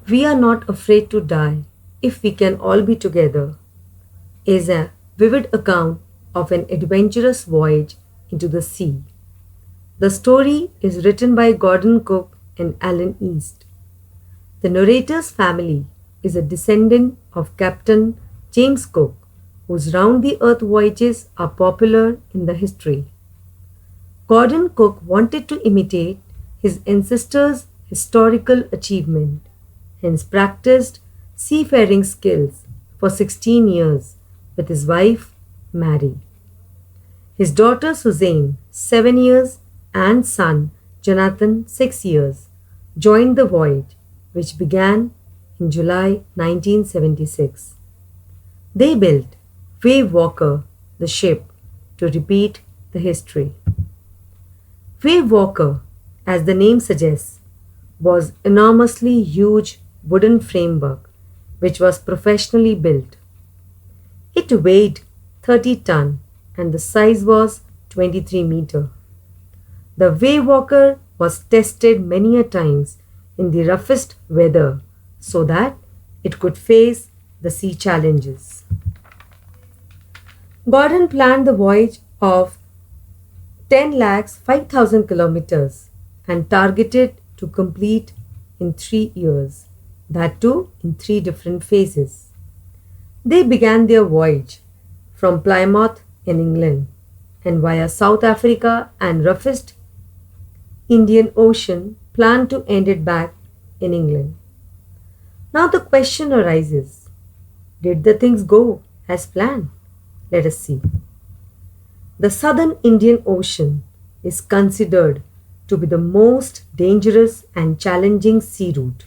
We are not afraid to die if we can all be together is a vivid account of an adventurous voyage into the sea. The story is written by Gordon Cook and Alan East. The narrator's family is a descendant of Captain James Cook, whose round the earth voyages are popular in the history. Gordon Cook wanted to imitate his ancestors' historical achievement, hence practiced seafaring skills for 16 years with his wife Mary. His daughter Suzanne, 7 years, and son Jonathan, 6 years, joined the voyage, which began in July 1976. They built Wave Walker, the ship, to repeat the history. Wave Walker, as the name suggests, was enormously huge wooden framework which was professionally built. It weighed 30 ton and the size was 23 meter. The Wave Walker was tested many a times in the roughest weather so that it could face the sea challenges. Gordon planned the voyage of 10 lakhs 5,000 kilometers and targeted to complete in 3 years, that too in 3 different phases. They began their voyage from Plymouth in England and via South Africa and roughest Indian Ocean planned to end it back in England. Now the question arises, did the things go as planned? Let us see. The southern Indian Ocean is considered to be the most dangerous and challenging sea route.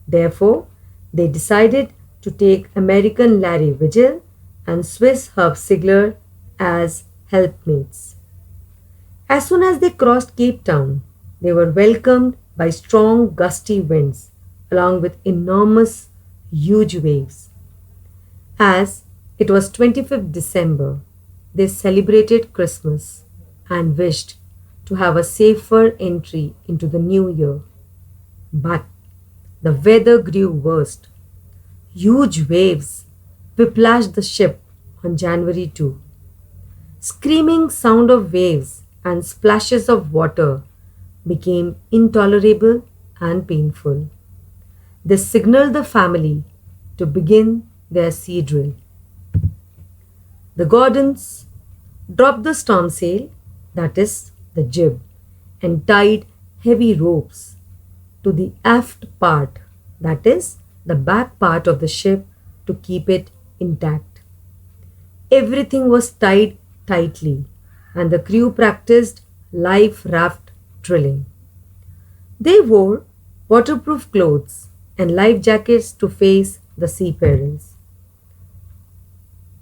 Therefore, they decided to take American Larry Vigil and Swiss Herb Sigler as helpmates. As soon as they crossed Cape Town, they were welcomed by strong gusty winds along with enormous huge waves. As it was 25th December, they celebrated Christmas and wished to have a safer entry into the new year. But the weather grew worse. Huge waves whiplashed the ship on January 2. Screaming sound of waves and splashes of water became intolerable and painful. They signaled the family to begin their sea drill. The Gordons dropped the storm sail, that is, the jib, and tied heavy ropes to the aft part, that is, the back part of the ship to keep it intact. Everything was tied tightly, and the crew practiced life raft drilling. They wore waterproof clothes and life jackets to face the sea perils.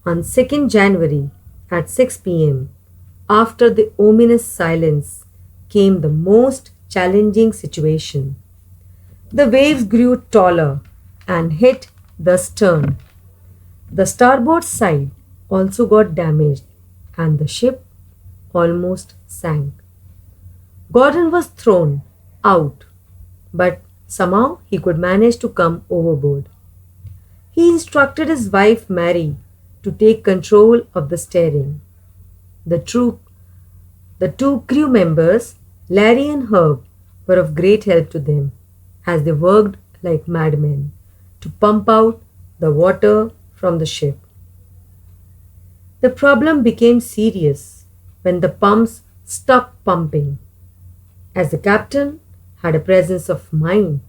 On 2nd January at 6 p.m., after the ominous silence, came the most challenging situation. The waves grew taller and hit the stern. The starboard side also got damaged and the ship almost sank. Gordon was thrown out, but somehow he could manage to come overboard. He instructed his wife Mary to take control of the steering. The two crew members, Larry and Herb, were of great help to them as they worked like madmen to pump out the water from the ship. The problem became serious when the pumps stopped pumping. As the captain had a presence of mind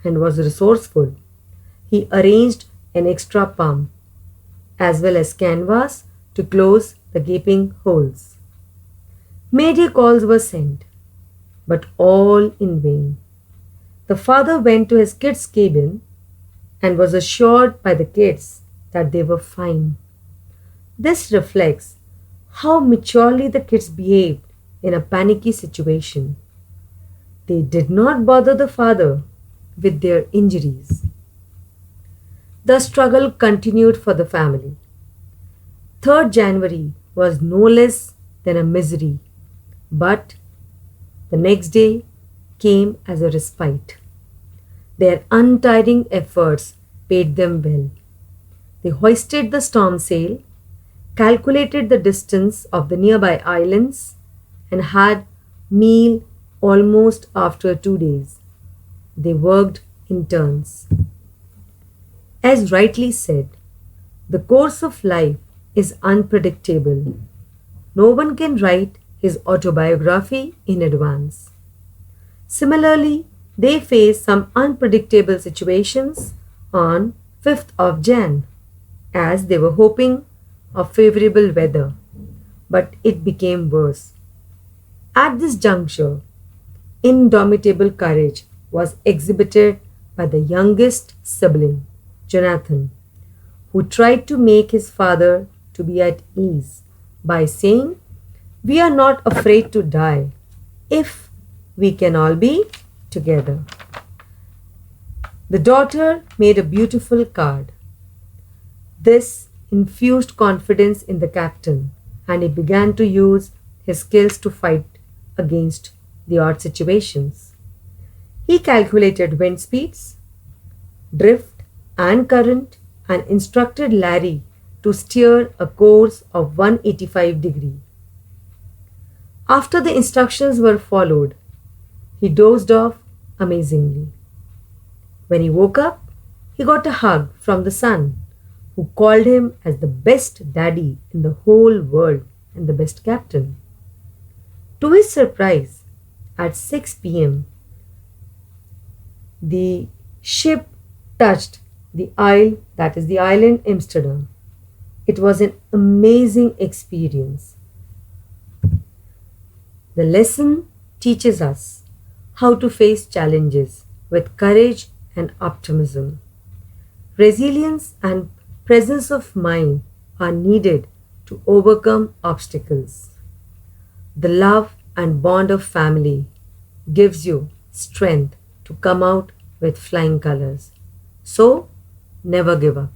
and was resourceful, he arranged an extra pump as well as canvas to close the gaping holes. Mayday calls were sent, but all in vain. The father went to his kids' cabin and was assured by the kids that they were fine. This reflects how maturely the kids behaved in a panicky situation. They did not bother the father with their injuries. The struggle continued for the family. 3rd January was no less than a misery, but the next day came as a respite. Their untiring efforts paid them well. They hoisted the storm sail, calculated the distance of the nearby islands, and had meal almost after 2 days. They worked in turns. As rightly said, the course of life is unpredictable. No one can write his autobiography in advance. Similarly, they faced some unpredictable situations on 5th of Jan as they were hoping of favorable weather, but it became worse. At this juncture, indomitable courage was exhibited by the youngest sibling, Jonathan, who tried to make his father to be at ease by saying, "We are not afraid to die if we can all be together." The daughter made a beautiful card. This infused confidence in the captain, and he began to use his skills to fight against the odd situations. He calculated wind speeds, drift, and current and instructed Larry to steer a course of 185 degrees. After the instructions were followed, he dozed off amazingly. When he woke up, he got a hug from the son, who called him as the best daddy in the whole world and the best captain. To his surprise, at 6 p.m., the ship touched the isle, that is the island Amsterdam. It was an amazing experience. The lesson teaches us how to face challenges with courage and optimism. Resilience and presence of mind are needed to overcome obstacles. The love and bond of family gives you strength to come out with flying colors. So, never give up.